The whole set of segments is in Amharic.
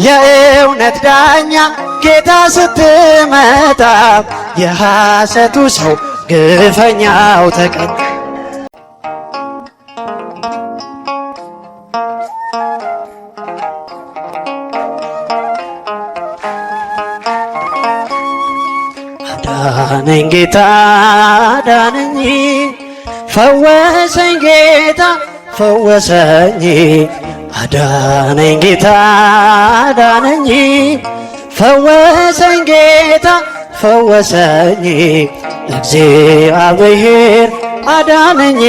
የእውነት ዳኛ ጌታ ስትመጣ የሐሰቱ ሰው ግፈኛው ተቀጣ። አዳነኝ ጌታ አዳነኝ፣ ፈወሰኝ ጌታ ፈወሰኝ። አዳነኝ ጌታ አዳነኝ፣ ፈወሰኝ ጌታ ፈወሰኝ። እግዚአብሔር አዳነኝ፣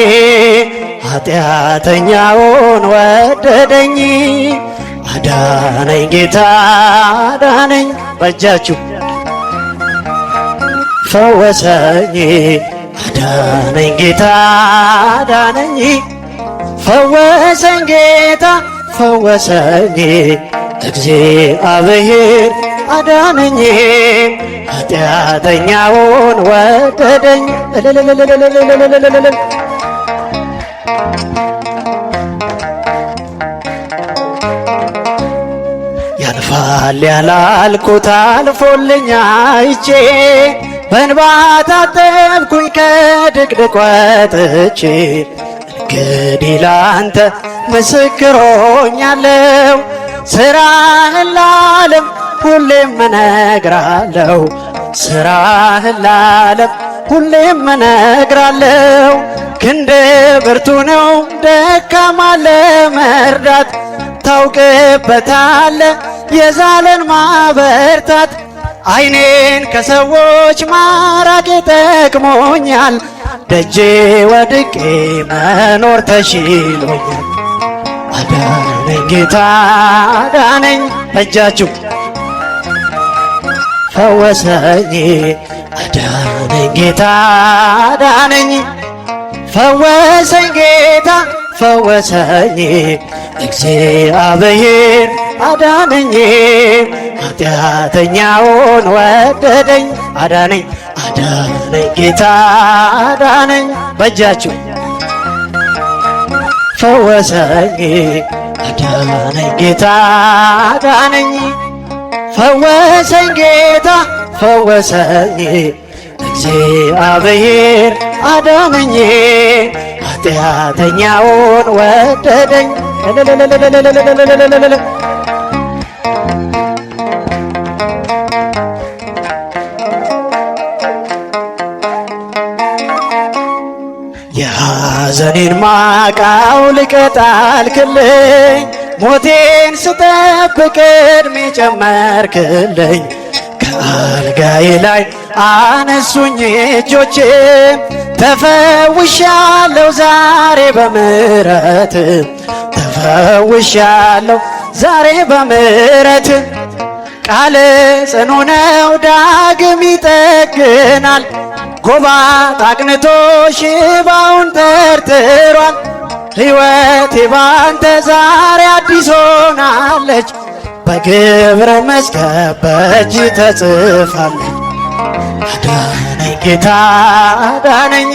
ኃጢአተኛውን ወደደኝ። አዳነኝ ጌታ አዳነኝ፣ በእጃችሁ ፈወሰኝ። አዳነኝ ጌታ አዳነኝ፣ ፈወሰኝ ጌታ ፈወሰኝ። እግዚአብሔር አዳነኝ፣ ኃጢአተኛውን ወደደኝ። ያልፋል ያላልኩት አልፎልኝ አይቼ በእንባ ታጠብኩኝ ከድቅድቅ ወጥቼ። እንግዲህ ላንተ ምስክር ሆኛለሁ፣ ሥራህን ለዓለም ሁሌም እነግራለሁ። ሥራህን ለዓለም ሁሌም እነግራለሁ። ክንድ ብርቱ ነው ደካማ ለመርዳት፣ ታውቅበታለ የዛለን ማበርታት። ዓይኔን ከሰዎች ማራቅ ጠቅሞኛል፣ ደጄ ወድቄ መኖር ተሽሎኛል። አዳነኝ ጌታ አዳነኝ፣ እጃችሁ ፈወሰኝ። አዳነኝ ጌታ አዳነኝ፣ ፈወሰኝ ጌታ ፈወሰኝ። እግዚአብሔር አዳነኝ፣ ኃጢአተኛውን ወደደኝ። አዳነኝ አዳነኝ ጌታ አዳነኝ፣ በእጃችሁ ፈወሰኝ። አዳነኝ ጌታ አዳነኝ፣ ፈወሰኝ ጌታ ፈወሰኝ። እግዚአብሔር አዳነኝ፣ ኃጢአተኛውን ወደደኝ። የሐዘኔን ማቅ አውልቀህ ጣልክልኝ፣ ሞቴን ስጠብቅ ዕድሜ ጨመርክልኝ። ከአልጋዬ ላይ አነሱኝ እጆቼ፣ ተፈውሻለሁ ዛሬ በምሕረት ተፈውሻለሁ ዛሬ በምሕረት። ቃል ጽኑ ነው ዳግም ይጠግናል፣ ጎባጥ አቅንቶ ሽባውን ተርትሯል። ሕይወቴ ባንተ ዛሬ አዲስ ሆናለች፣ በግብረ መዝገብ በእጅ ተጽፋለች። አዳነኝ ጌታ አዳነኝ፣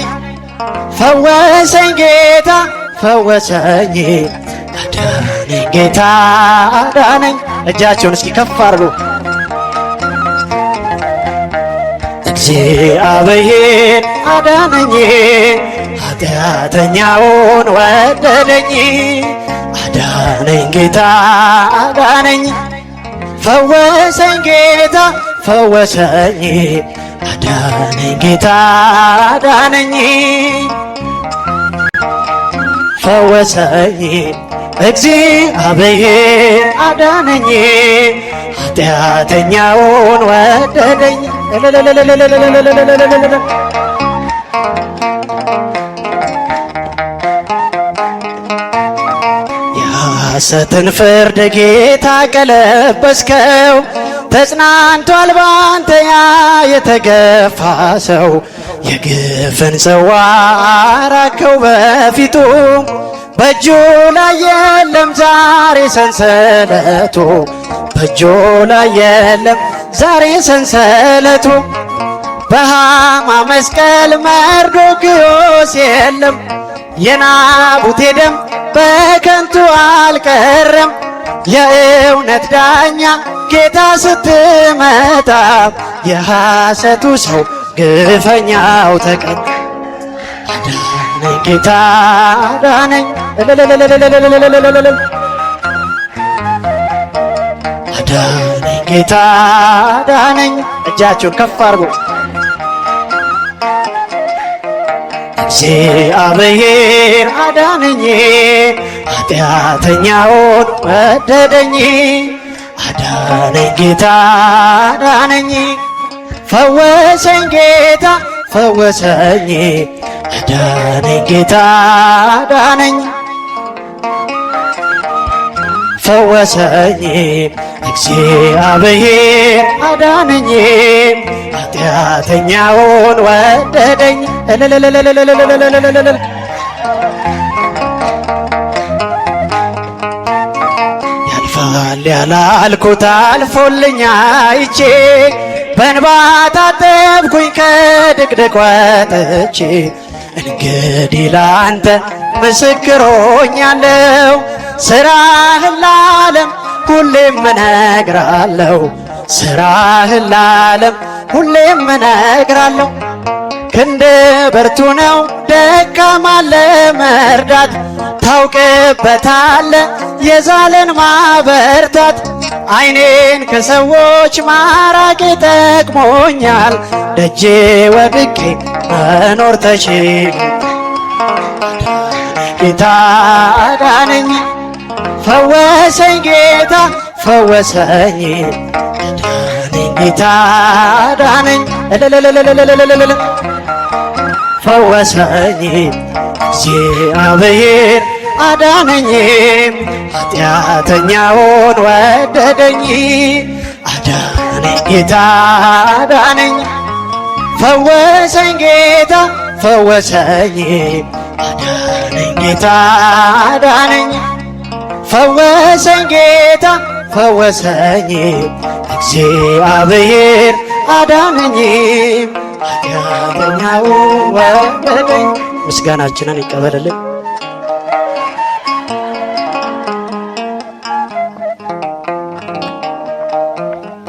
ፈወሰኝ ጌታ ፈወሰኝ። አዳነኝ ጌታ አዳነኝ። እጃቸውን እስኪ ከፍ አድርጉ። እግዚአብሔር አዳነኝ፣ ኃጢአተኛውን ወደደኝ። አዳነኝ ጌታ አዳነኝ፣ ፈወሰኝ ጌታ ፈወሰኝ። አዳነኝ ጌታ አዳነኝ፣ ፈወሰኝ። እግዚአብሔር አዳነኝ፣ ኃጢአተኛውን ወደደኝ። የሐሰትን ፍርድ ጌታ ቀለበስከው፣ ተጽናንቷል ባንተ ያ የተገፋ ሰው። የግፍን ጽዋ አራከው በፊቱ፣ በእጁ ላይ የለም ዛሬ ሰንሰለቱ። በእጁ ላይ የለም ዛሬ ሰንሰለቱ። በሃማ መስቀል መርዶክዮስ የለም፣ የናቡቴ ደም በከንቱ አልቀረም። የእውነት ዳኛ ጌታ ስትመጣ የሐሰቱ ሰው ግፈኛው ተቀጣ። አዳነኝ ጌታ አዳነኝ አዳነኝ ጌታ አዳነኝ። እጃችሁን ከፍ አድርጉ። እግዚአብሔር አዳነኝ ኃጢአተኛውን ወደደኝ። አዳነኝ ጌታ አዳነኝ ፈወሰኝ ጌታ ፈወሰኝ። አዳነኝ ጌታ አዳነኝ ፈወሰኝ። እግዚአብሔር አዳነኝ ኃጢአተኛውን ወደደኝ። ያልፋል ያላልኩት አልፎልኛ አይቼ በእንባ ታጠብኩኝ ከድቅድቅ ወጥቼ። እንግዲህ ላንተ ምስክር ሆኛለሁ ስራህን ለዓለም ሁሌም እነግራለሁ። ስራህን ለዓለም ሁሌም እነግራለሁ። ክንድ ብርቱ ነው ደካማን ለመርዳት ታውቅበታለ የዛለን ማበርታት። ዓይኔን ከሰዎች ማራቅ ጠቅሞኛል ደጄ ወድቄ መኖር ተችሎ። ጌታ አዳነኝ ፈወሰኝ ጌታ ፈወሰኝ። አዳነኝ ጌታ አዳነኝ ፈወሰኝ። እግዚአብሔር አዳነኝ ኃጢአተኛውን ወደደኝ። አዳነኝ ጌታ አዳነኝ ፈወሰኝ ጌታ ፈወሰኝ። አዳነኝ ጌታ አዳነኝ ፈወሰኝ ጌታ ፈወሰኝ። እግዚአብሔር አዳነኝ ኃጢአተኛውን ወደደኝ። ምስጋናችንን ይቀበልልን።